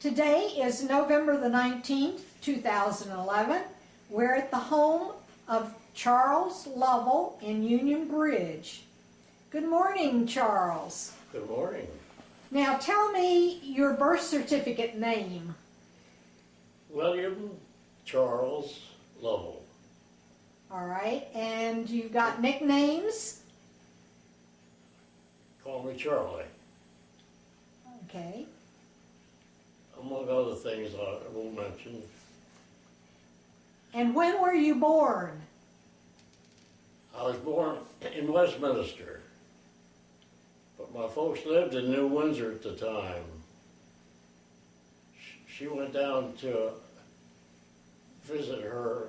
Today is November the 19th, 2011. We're at the home of Charles Lovell in Union Bridge. Good morning, Charles. Good morning. Now tell me your birth certificate name. William Charles Lovell. All right, and you've got nicknames? Call me Charlie. Okay. Among other things I won't mention. And when were you born? I was born in Westminster, but my folks lived in New Windsor at the time. She went down to visit her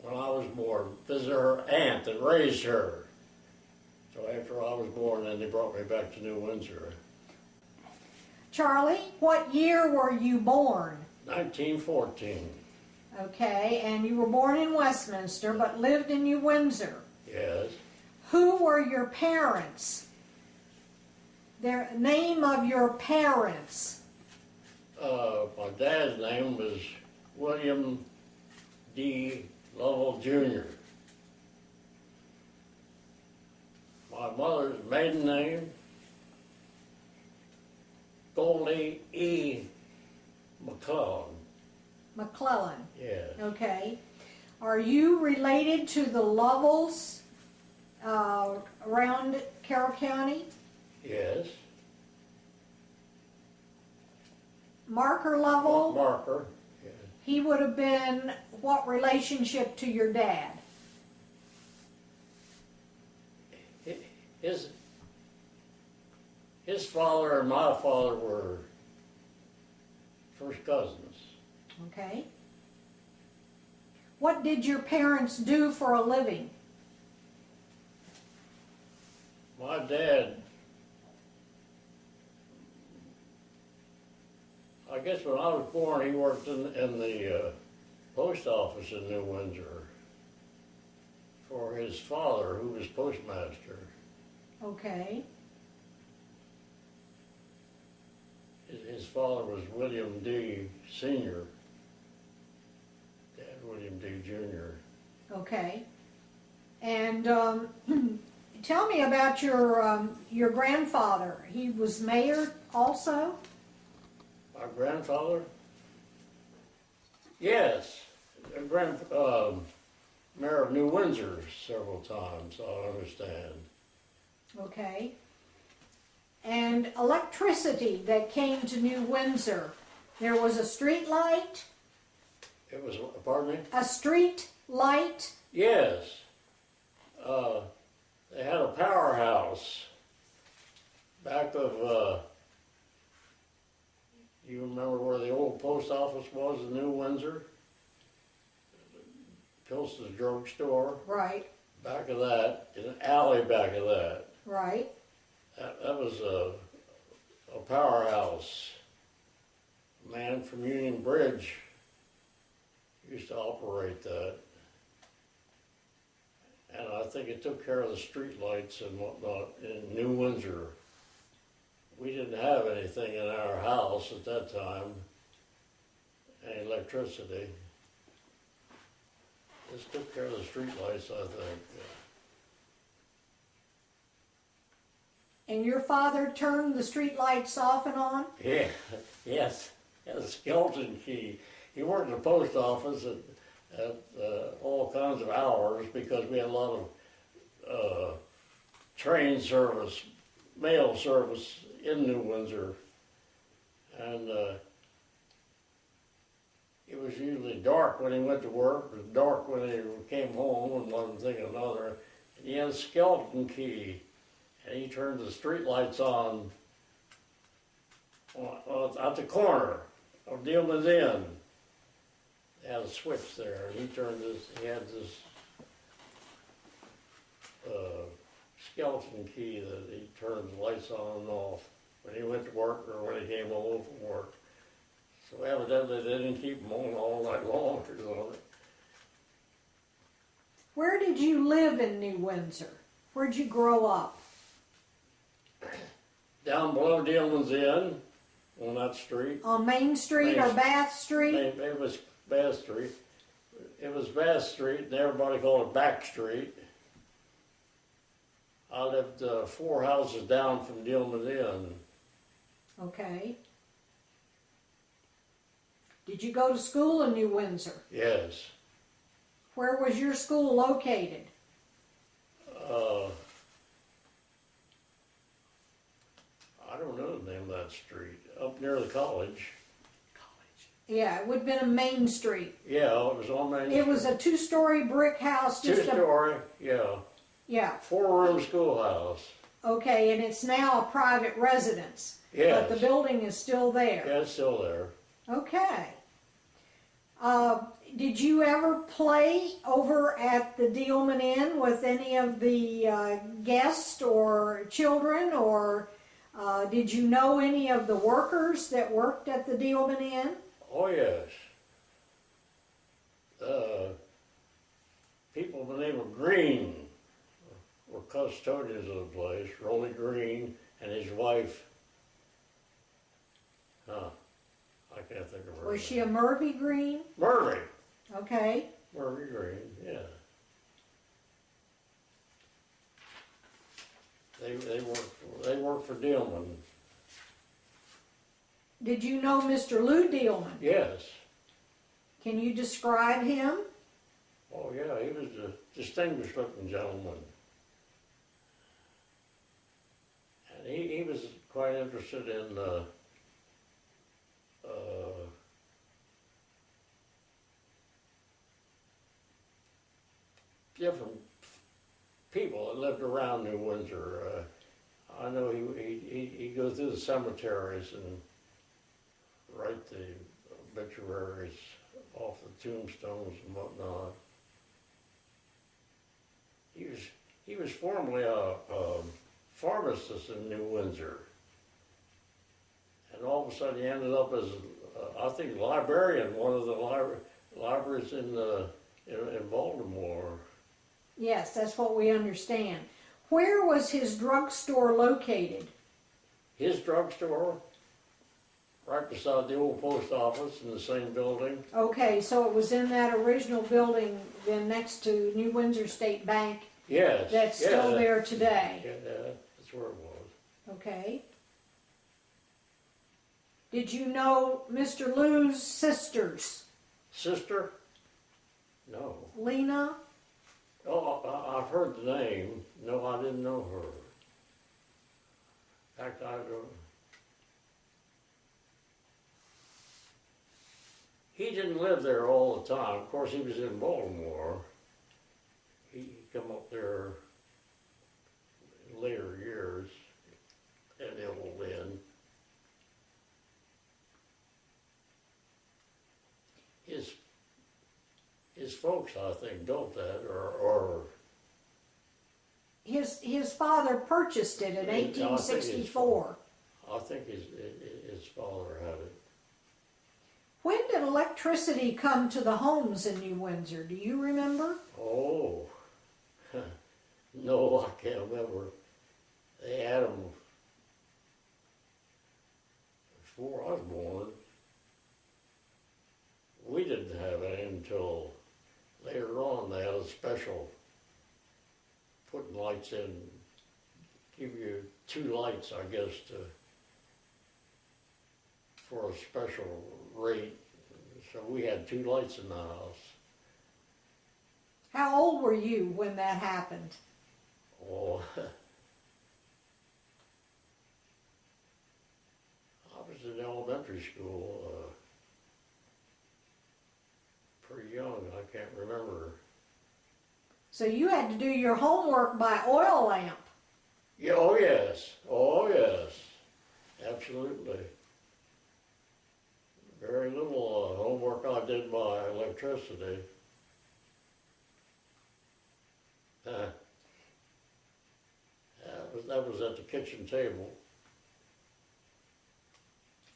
when I was born, visit her aunt that raised her. So after I was born, then they brought me back to New Windsor. Charlie, what year were you born? 1914. Okay, and you were born in Westminster but lived in New Windsor. Yes. Who were your parents? Their name of your parents? My dad's name was William D. Lovell Jr. My mother's maiden name, Goldie E. McClellan. McClellan. Yes. Okay. Are you related to the Lovells around Carroll County? Yes. Marker Lovell? Marker. Yes. He would have been what relationship to your dad? His father and my father were first cousins. Okay. What did your parents do for a living? My dad, I guess when I was born, he worked in the post office in New Windsor for his father, who was postmaster. Okay. His father was William D. Sr., Dad William D. Jr. Okay. And tell me about your grandfather. He was mayor also? My grandfather? Yes. Mayor of New Windsor several times, I understand. Okay. And electricity that came to New Windsor. There was a street light? It was, pardon me? A street light? Yes. They had a powerhouse back of, you remember where the old post office was in New Windsor? Pilson's drugstore. Right. Back of that, in an alley back of that. Right. That was a powerhouse. A man from Union Bridge used to operate that. And I think it took care of the street lights and whatnot in New Windsor. We didn't have anything in our house at that time, any electricity. This took care of the street lights, I think. And your father turned the street lights off and on? Yeah, yes. He had a skeleton key. He worked in the post office at all kinds of hours because we had a lot of train service, mail service in New Windsor. And it was usually dark when he went to work, it was dark when he came home, and one thing or another. And he had a skeleton key, and he turned the street lights on at the corner of Dealman's Inn. They had a switch there, and he had this skeleton key that he turned the lights on and off when he went to work or when he came home from work. So evidently they didn't keep him on all night long or something. Where did you live in New Windsor? Where'd you grow up? Down below Dealman's Inn, on that street. On Main Street or Bath Street? It was Bath Street. It was Bath Street, and everybody called it Back Street. I lived 4 houses down from Dillman Inn. Okay. Did you go to school in New Windsor? Yes. Where was your school located? I don't know the name of that street. Up near the college. Yeah, it would have been a Main Street. Yeah, it was on Main Street. It was a 2-story brick house. Two-story, yeah. Yeah. 4-room schoolhouse. Okay, and it's now a private residence. Yes. But the building is still there. Yeah, it's still there. Okay. Did you ever play over at the Dillman Inn with any of the guests or children, or did you know any of the workers that worked at the Dillman Inn? Oh, yes. People by the name of Green were custodians of the place. Rolly Green and his wife. I can't think of her Was name. she a Murphy Green? Murphy. Okay. Murphy Green, yeah. They worked for Dillman. Did you know Mr. Lou Dillman? Yes. Can you describe him? Oh yeah, he was a distinguished looking gentleman. And he was quite interested in different people that lived around New Windsor. I know he'd go through the cemeteries and write the obituaries off the tombstones and whatnot. He was formerly a pharmacist in New Windsor, and all of a sudden he ended up as I think librarian, one of the libraries in Baltimore. Yes, that's what we understand. Where was his drugstore located? His drugstore, right beside the old post office in the same building. Okay, so it was in that original building then next to New Windsor State Bank. Yes. That's still there today. Yeah, that's where it was. Okay. Did you know Mr. Lou's sisters? Sister? No. Lena? Oh, I've heard the name. No, I didn't know her. In fact, I don't. He didn't live there all the time. Of course, he was in Baltimore. He come up there in later years at the old inn. His folks, I think, built that, or His father purchased it in 1864. I think his father had it. When did electricity come to the homes in New Windsor? Do you remember? Oh, no, I can't remember. They had them before I was born. We didn't have any until later on. They had a special putting lights in, give you 2 lights, I guess, for a special rate. So we had 2 lights in the house. How old were you when that happened? Oh, I was in elementary school, pretty young, I can't remember. So you had to do your homework by oil lamp. Yeah, oh yes, absolutely. Very little homework I did by electricity. That was at the kitchen table.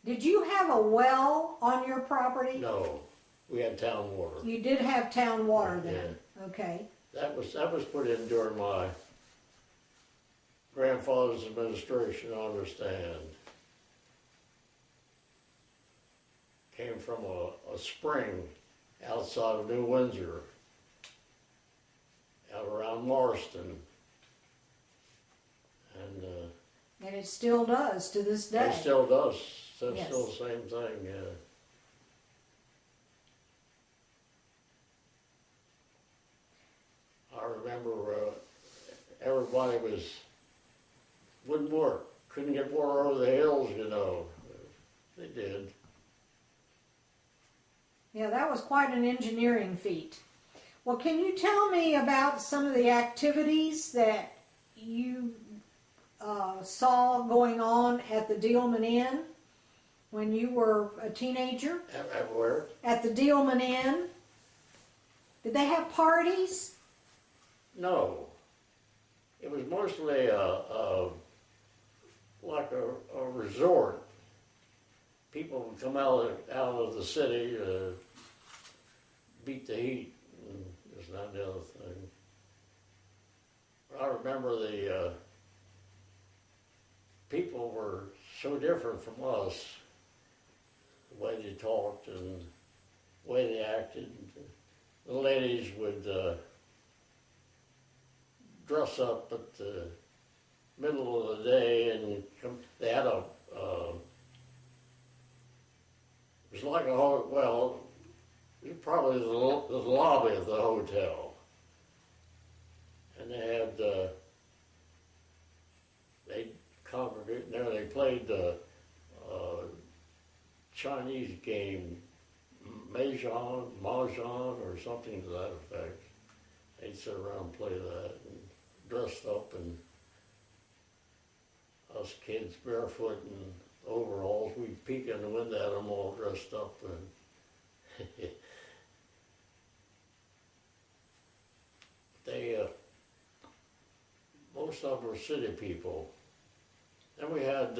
Did you have a well on your property? No, we had town water. You did have town water then. Yeah. Okay. That was put in during my grandfather's administration, I understand. came from a spring outside of New Windsor, out around Marston. And it still does to this day. It still does. So it's Yes. still the same thing, yeah. I remember everybody wouldn't work. Couldn't get water over the hills, you know. They did. Yeah, that was quite an engineering feat. Well, can you tell me about some of the activities that you saw going on at the Dealman Inn when you were a teenager? At where? At the Dealman Inn. Did they have parties? No. It was mostly like a resort. People would come out of the city to beat the heat, and this and that and the other thing. I remember the people were so different from us, the way they talked and the way they acted. The ladies would dress up at the middle of the day and they had it was like it was probably the lobby of the hotel. And they had, they congregated there, they played Chinese game, Mahjong or something to that effect. They'd sit around and play that and dressed up, and us kids barefoot and overalls, we'd peek in the window at them all dressed up. And they, most of them were city people. Then we had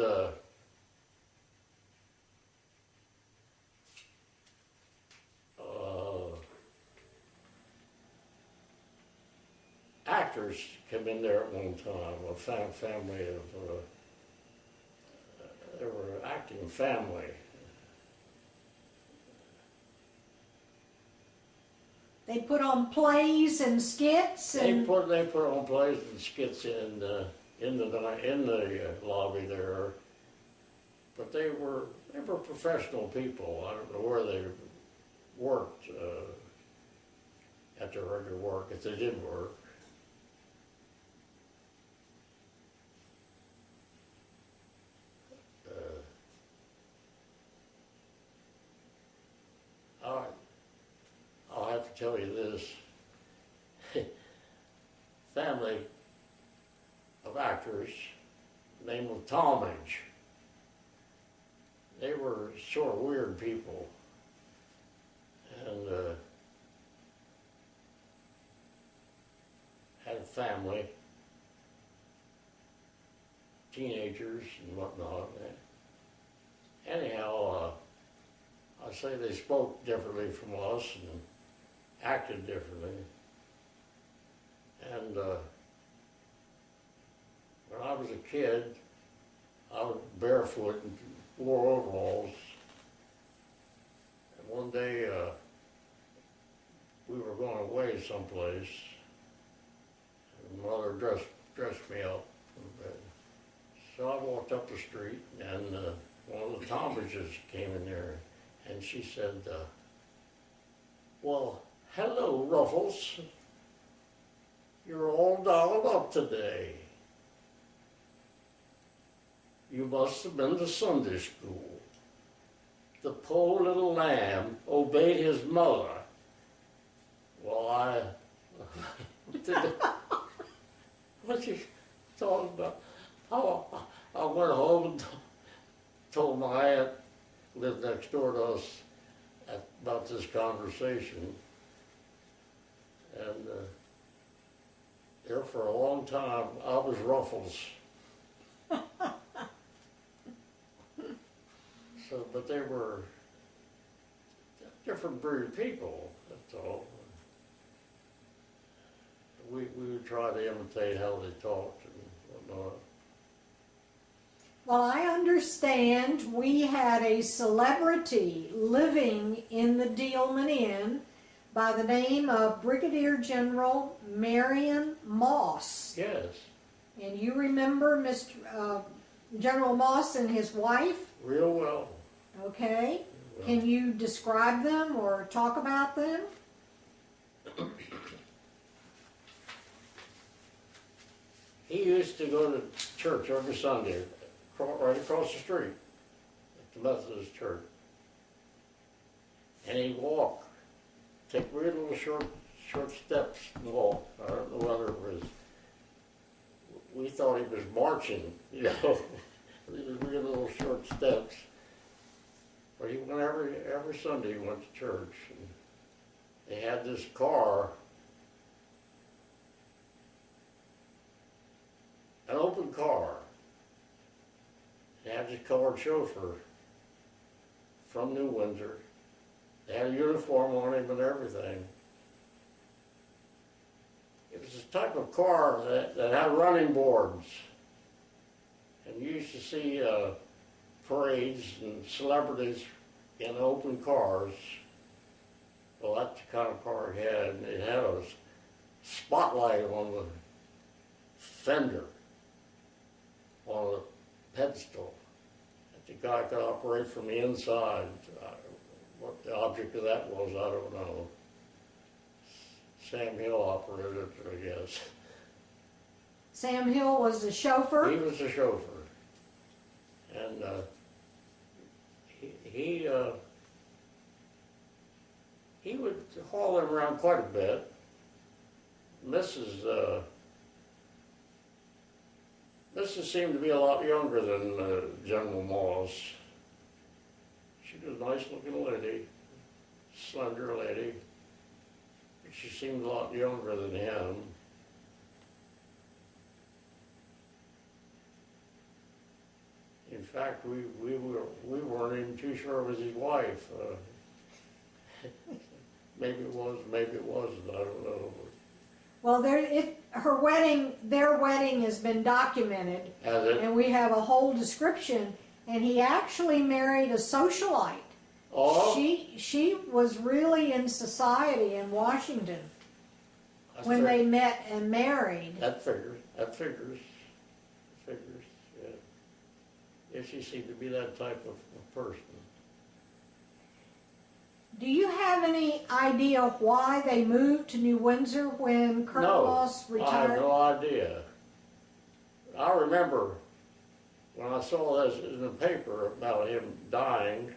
actors come in there at one time, a family of, they were an acting family. They put on plays and skits and They put on plays and skits in the lobby there, but they were professional people. I don't know where they worked at their regular work, if they did work. I'll have to tell you this. Family of actors, named of Talmadge. They were sort of weird people. And had a family, teenagers and whatnot. Anyhow, I say they spoke differently from us and acted differently. And when I was a kid, I was barefoot and wore overalls. And one day, we were going away someplace, and Mother dressed me up. So I walked up the street, and one of the Talmadges came in there, and she said, well, hello, Ruffles. You're all dolled up today. You must have been to Sunday school. The poor little lamb obeyed his mother. Well, what you talking about? I went home and told my aunt, lived next door to us, about this conversation. And there for a long time, I was Ruffles. So, but they were different breed of people, that's all. We would try to imitate how they talked and whatnot. Well, I understand we had a celebrity living in the Dealman Inn by the name of Brigadier General Marion Moss. Yes. And you remember General Moss and his wife? Real well. Okay. Well. Can you describe them or talk about them? He used to go to church every Sunday, right across the street at the Methodist church. And he'd walk, take real little short steps and walk. I don't know whether it was, we thought he was marching, you know, these real little short steps. But he went every Sunday he went to church. And they had this car, an open car. They had this colored chauffeur from New Windsor. They had a uniform on him and everything. It was this type of car that had running boards. And you used to see parades and celebrities in open cars. Well, that's the kind of car it had. And it had a spotlight on the fender, on a pedestal, that the guy could operate from the inside. What the object of that was, I don't know. Sam Hill operated it, I guess. Sam Hill was the chauffeur? He was the chauffeur. And he would haul him around quite a bit. Mrs. seemed to be a lot younger than General Moss. She was a nice-looking lady, slender lady, but she seemed a lot younger than him. In fact, we weren't even too sure it was his wife. Maybe it was, maybe it wasn't. I don't know. Well, their wedding has been documented, Has it? and we have a whole description. And he actually married a socialite. Oh. She was really in society in Washington when they met and married. That figures. That figures. Yeah. Yeah, she seemed to be that type of person. Do you have any idea why they moved to New Windsor when Colonel Moss retired? I have no idea. I remember when I saw this in the paper about him dying,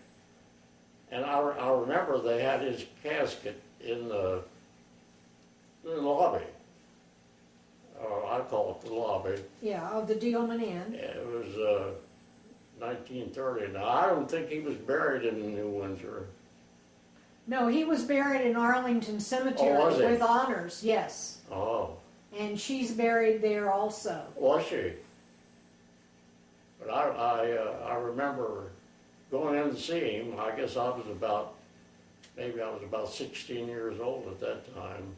and I remember they had his casket in the lobby. I call it the lobby. Yeah, of the Dealman Inn. It was 1930. Now, I don't think he was buried in New Windsor. No, he was buried in Arlington Cemetery with honors, yes. Oh. And she's buried there also. Was she? But I remember going in to see him. I guess I was about 16 years old at that time.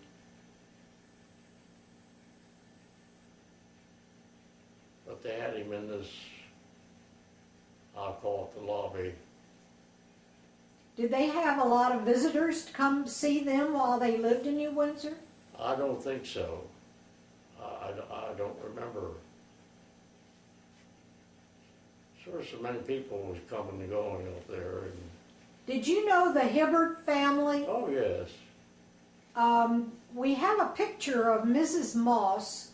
But they had him in this, I'll call it the lobby. Did they have a lot of visitors to come see them while they lived in New Windsor? I don't think so. I don't remember. Sure, so many people was coming and going up there. And did you know the Hibbert family? oh, yes. We have a picture of Mrs. Moss,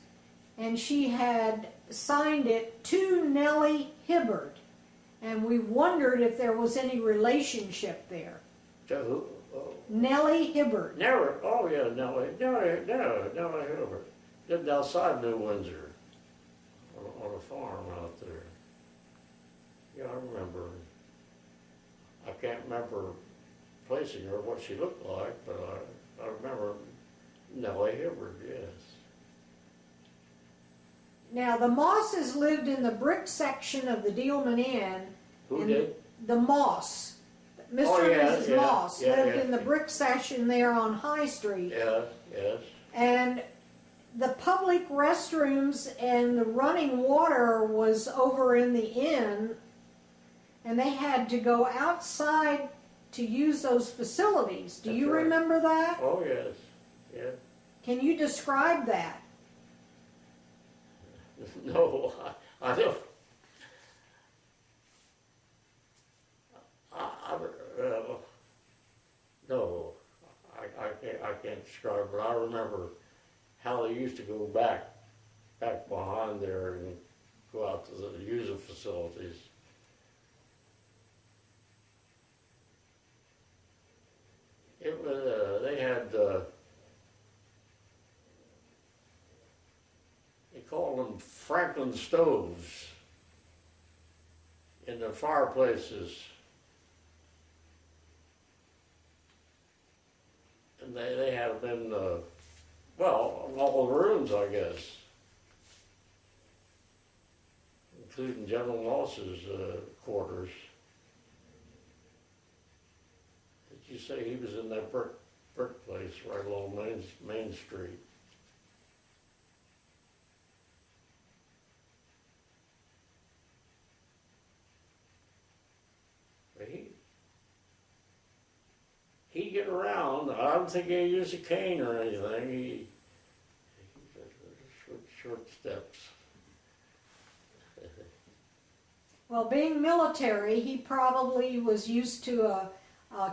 and she had signed it to Nellie Hibbert, and we wondered if there was any relationship there. To who? Oh. Nellie Hibbert. Never. Oh, yeah, Nellie Hibbert. Lived outside New Windsor on a farm out there. Yeah, I remember. I can't remember placing her, what she looked like, but I remember Nellie Hibbert, yes. Now, the Mosses lived in the brick section of the Dealman Inn. Who did? The Moss. Mr. Oh, yeah, and Mrs. Moss lived in the yeah. brick section there on High Street. Yeah, yes. And the public restrooms and the running water was over in the inn, and they had to go outside to use those facilities. Do you remember that? Oh, yes. Yeah. Can you describe that? No, I don't. No, I can't describe, but I remember how they used to go back behind there and go out to the user facilities. It was, they had, they called them Franklin stoves in the fireplaces. And they had them in, well, all the rooms, I guess, including General Moss's quarters. Did you say he was in that brick place right along Main Street? But he'd get around. I don't think he used a cane or anything. He short steps. Well, being military, he probably was used to a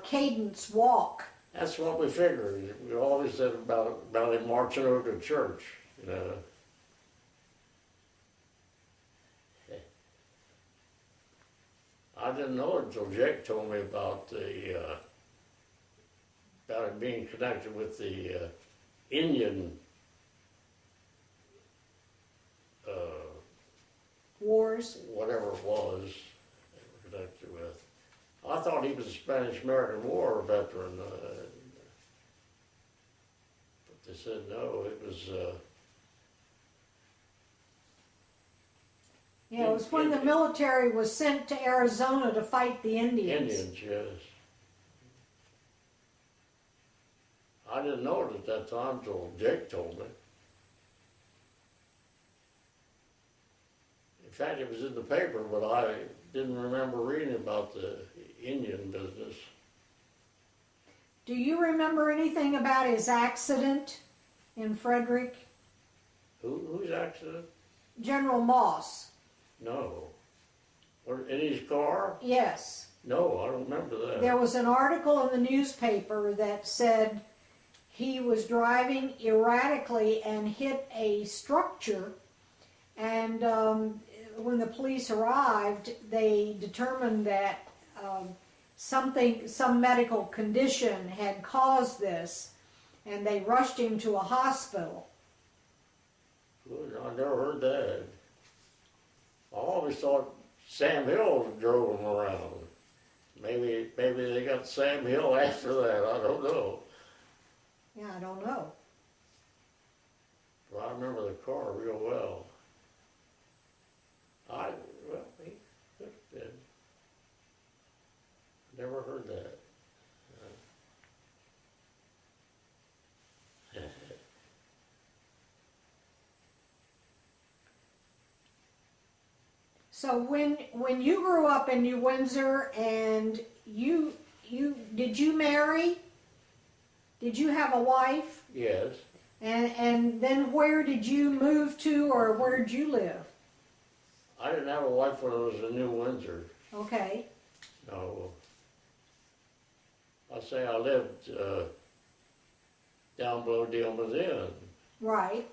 cadence walk. That's what we figured. We always said about him marching over to church, you know. I didn't know it until Jake told me about about it being connected with the Indian Wars. whatever it was they were connected with. I thought he was a Spanish-American War veteran, but they said no, it was... Yeah, it was when the military was sent to Arizona to fight the Indians. Indians, yes. I didn't know it at that time until Jake told me. In fact, it was in the paper, but I didn't remember reading about the Indian business. Do you remember anything about his accident in Frederick? Whose accident? General Moss. No. Or in his car? Yes. No, I don't remember that. There was an article in the newspaper that said he was driving erratically and hit a structure, and when the police arrived, they determined that some medical condition had caused this, and they rushed him to a hospital. Good, I never heard that. I always thought Sam Hill drove him around. Maybe they got Sam Hill after that. I don't know. Yeah, I don't know. But I remember the car real well. He could have been. Never heard that. So when you grew up in New Windsor and did you marry? Did you have a wife? Yes. And then where did you move to, or where did you live? I didn't have a wife when I was in New Windsor. Okay. No. I say I lived down below Dealman's Inn. Right.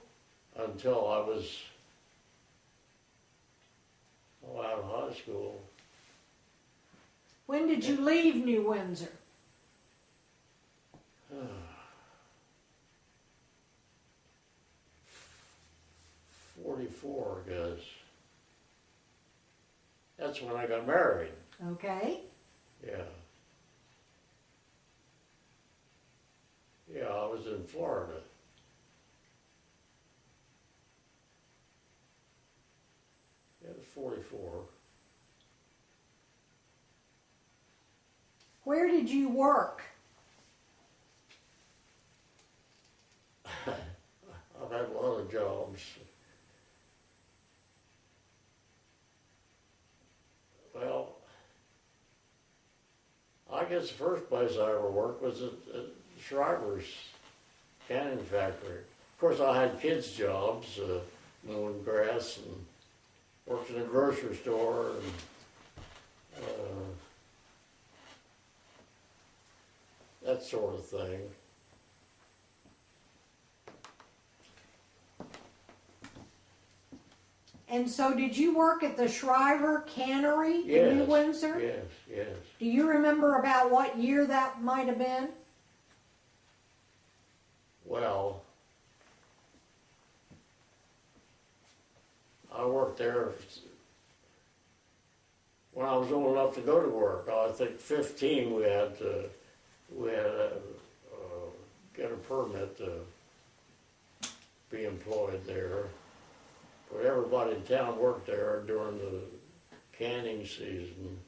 Until I was out of high school. When did you leave New Windsor? 44, I guess. That's when I got married. Okay. Yeah. Yeah, I was in Florida. Yeah, it was 44. Where did you work? I've had a lot of guess the first place I ever worked was at Shriver's canning factory. Of course, I had kids' jobs, mowing grass, and worked in a grocery store, and that sort of thing. And so did you work at the Shriver Cannery in New Windsor? Yes, yes. Do you remember about what year that might have been? Well, I worked there when I was old enough to go to work. I think 15 we had to get a permit to be employed there. But everybody in town worked there during the canning season.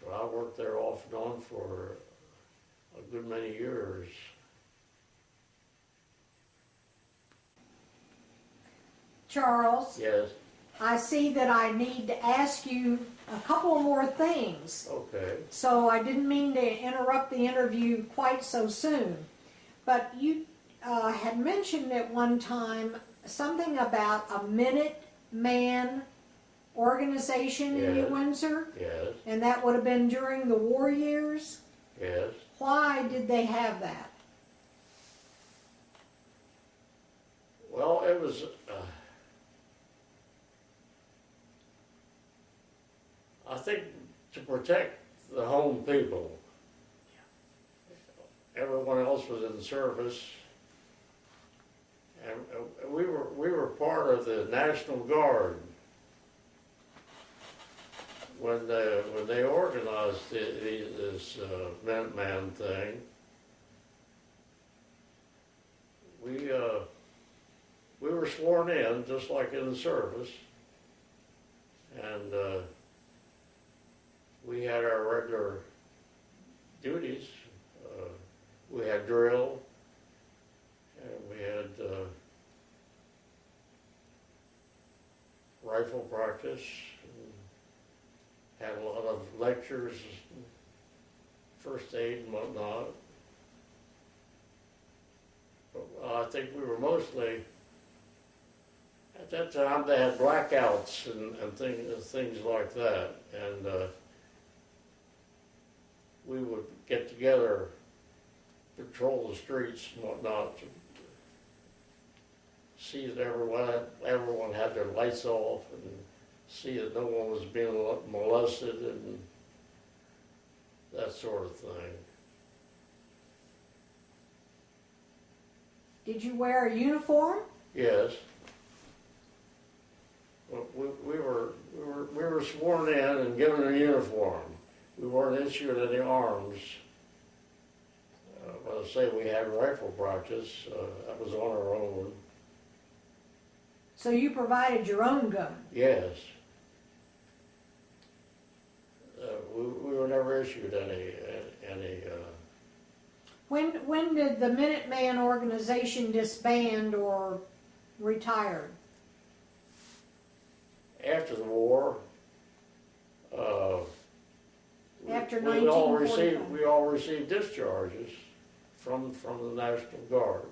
So I worked there off and on for a good many years. Charles? Yes. I see that I need to ask you a couple more things. Okay. So I didn't mean to interrupt the interview quite so soon. But you had mentioned at one time something about a Minuteman organization in New Windsor? Yes. And that would have been during the war years? Yes. Why did they have that? Well, it was, I think, to protect the home people. Everyone else was in service, and we were part of the National Guard when they organized this Minuteman thing. We were sworn in just like in the service, and we had our regular duties. We had drill, and we had rifle practice, and had a lot of lectures, first aid and whatnot. But I think we were mostly, at that time they had blackouts and things like that, and we would get together, patrol the streets and whatnot, to see that everyone had their lights off, and see that no one was being molested and that sort of thing. Did you wear a uniform? Yes. Well, we were sworn in and given a uniform. We weren't issued any arms. But I say we had rifle practice. That was on our own. So you provided your own gun? Yes. We were never issued any. When did the Minuteman organization disband or retired? After the war. After we all 1945. received discharges from the National Guard.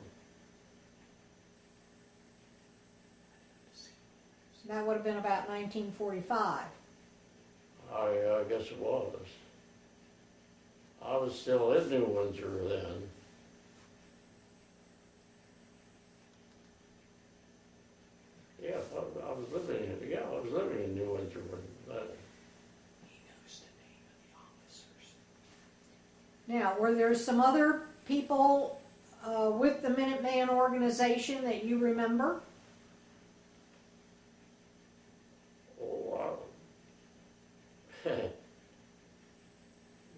That would have been about 1945. I guess it was. I was still in New Windsor then. Yeah, I was living in New Windsor when that. He knows the name of the officers. Now, were there some other people with the Minuteman organization that you remember? Oh,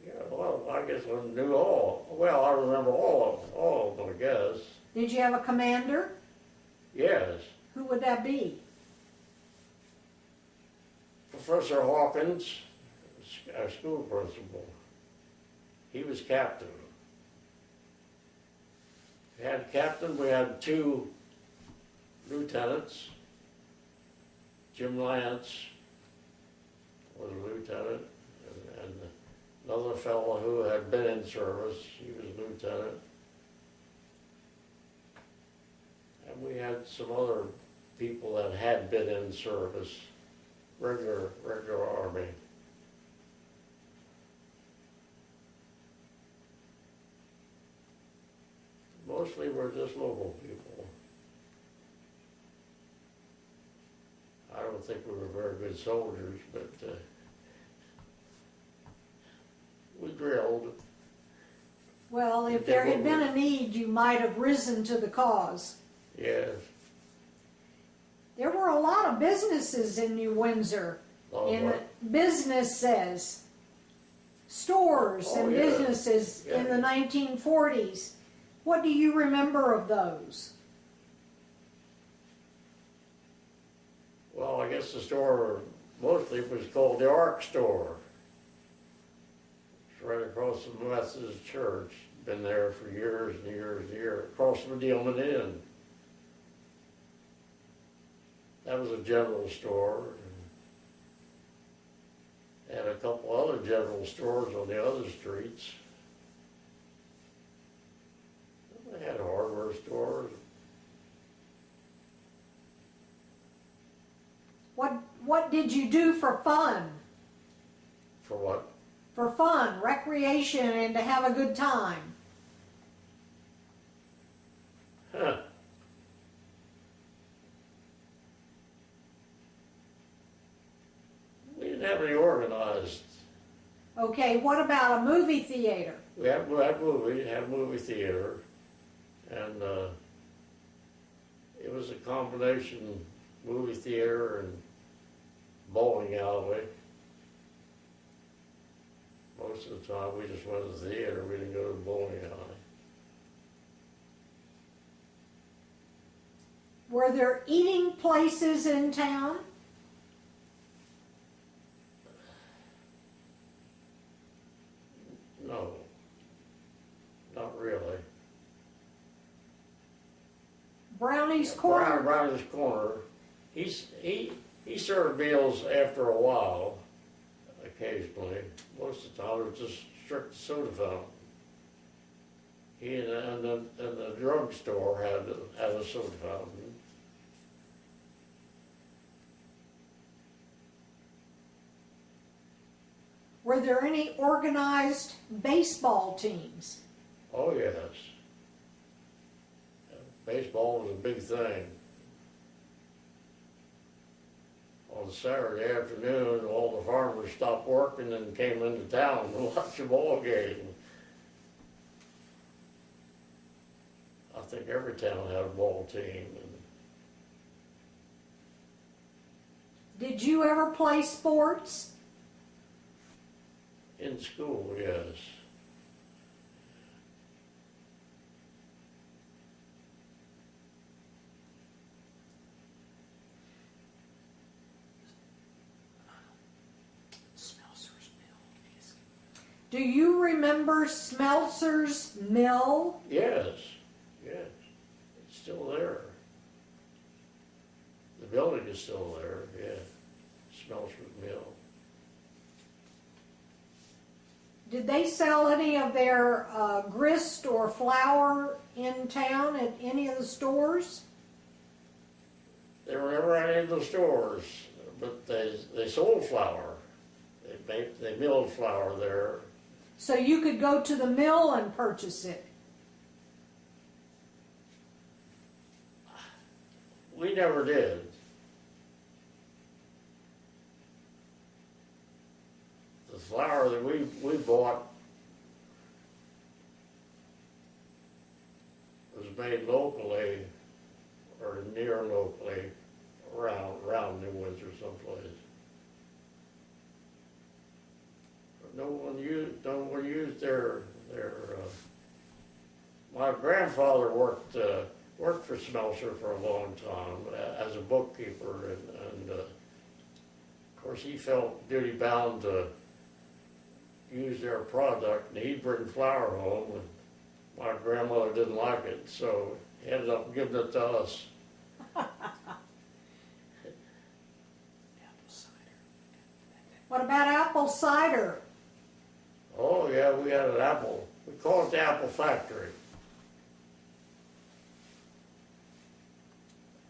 yeah, well, I guess I knew all. Well, I remember all of them, I guess. Did you have a commander? Yes. Who would that be? Professor Hawkins, our school principal. He was captain. We had a captain, we had 2 lieutenants. Jim Lance was a lieutenant, and another fellow who had been in service. He was a lieutenant. And we had some other people that had been in service, regular Army. Mostly we're just local people. I don't think we were very good soldiers, but we drilled. Well, if there had been a need, you might have risen to the cause. Yes. There were a lot of businesses in New Windsor. Businesses, stores and businesses in the 1940s. What do you remember of those? Well, I guess the store mostly was called the Ark Store. It's right across from the Methodist Church. Been there for years and years and years. Across from the Dillman Inn. That was a general store. And a couple other general stores on the other streets. They had hardware stores. What did you do for fun? For what? For fun, recreation, and to have a good time. Huh. We didn't have any organized. Okay, what about a movie theater? We had a movie theater, and it was a combination movie theater and bowling alley. Most of the time we just went to the theater, we didn't go to the bowling alley. Were there eating places in town? No, not really. Brownie's Corner? Brownie's Corner. He served meals after a while, occasionally. Most of the time it was just strict soda fountain. He and the drugstore had a soda fountain. Were there any organized baseball teams? Oh yes. Baseball was a big thing. On Saturday afternoon, all the farmers stopped working and came into town to watch the ball game. I think every town had a ball team. Did you ever play sports? In school, yes. Smelser's Mill is. Do you remember Smelser's Mill? Yes, yes. It's still there. The building is still there, yeah. Smelser's Mill. Did they sell any of their grist or flour in town at any of the stores? They were never at any of the stores, but they sold flour. They milled flour there. So you could go to the mill and purchase it? We never did. The flour that we bought was made locally or near locally around New Windsor someplace. But no one used their my grandfather worked for Smelser for a long time as a bookkeeper, and of course he felt duty bound to use their product, and he'd bring flour home, and my grandmother didn't like it, so he ended up giving it to us. Apple cider. What about apple cider? Oh yeah, we had an apple. We called it the apple factory.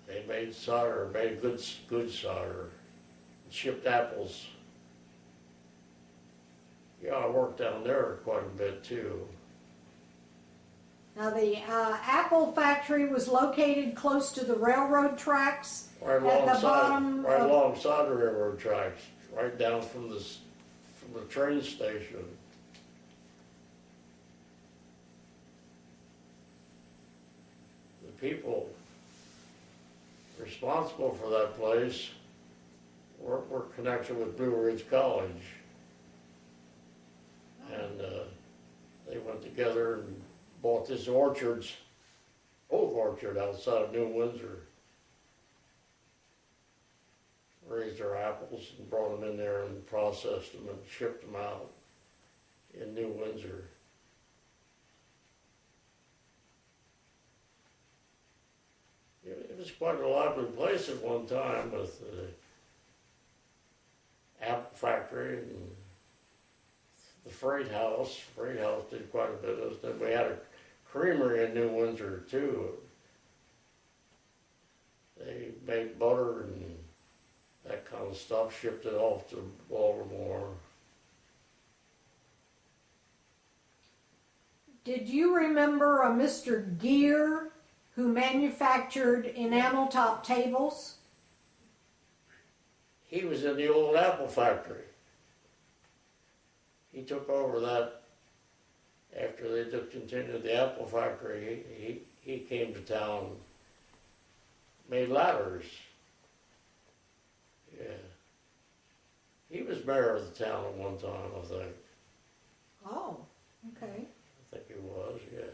They made cider, made good cider, shipped apples. Yeah, I worked down there quite a bit too. Now the apple factory was located close to the railroad tracks Right at the bottom. right alongside the railroad tracks, right down from the train station. The people responsible for that place were connected with Blue Ridge College, and they went together and bought this oak orchard outside of New Windsor. Raised their apples and brought them in there and processed them and shipped them out in New Windsor. It was quite a lively place at one time with the apple factory and the freight house. Freight house did quite a bit of it. Then we had a creamery in New Windsor too. They made butter and that kind of stuff, shipped it off to Baltimore. Did you remember a Mr. Gear who manufactured enamel top tables? He was in the old apple factory. He took over that after they discontinued the apple factory. He came to town, made ladders. Yeah. He was mayor of the town at one time, I think. Oh, okay. I think he was, yes.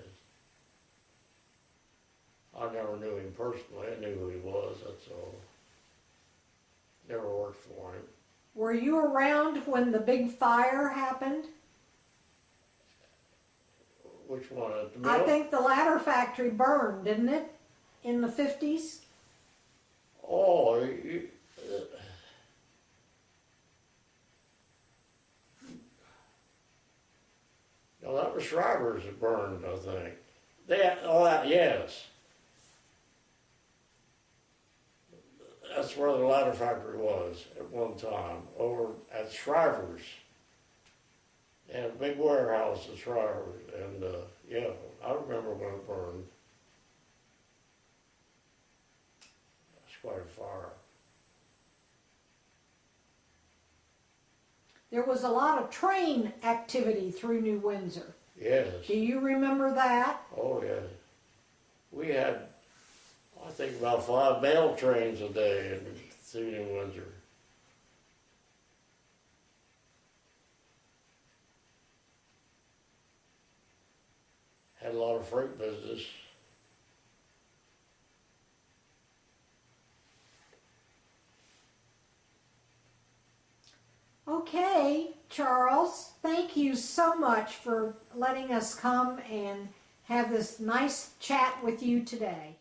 I never knew him personally. I knew who he was, that's all. Never worked for him. Were you around when the big fire happened? Which one? At the mill? I think the ladder factory burned, didn't it? In the 50s? Oh, no, that was Shriver's that burned, I think. Yes. That's where the ladder factory was at one time, over at Shriver's. And a big warehouse at Shriver's, and yeah, I remember when it burned. It's quite a fire. There was a lot of train activity through New Windsor. Yes. Do you remember that? Oh, yeah. We had, I think, about 5 mail trains a day through New Windsor. Had a lot of freight business. Okay, Charles, thank you so much for letting us come and have this nice chat with you today.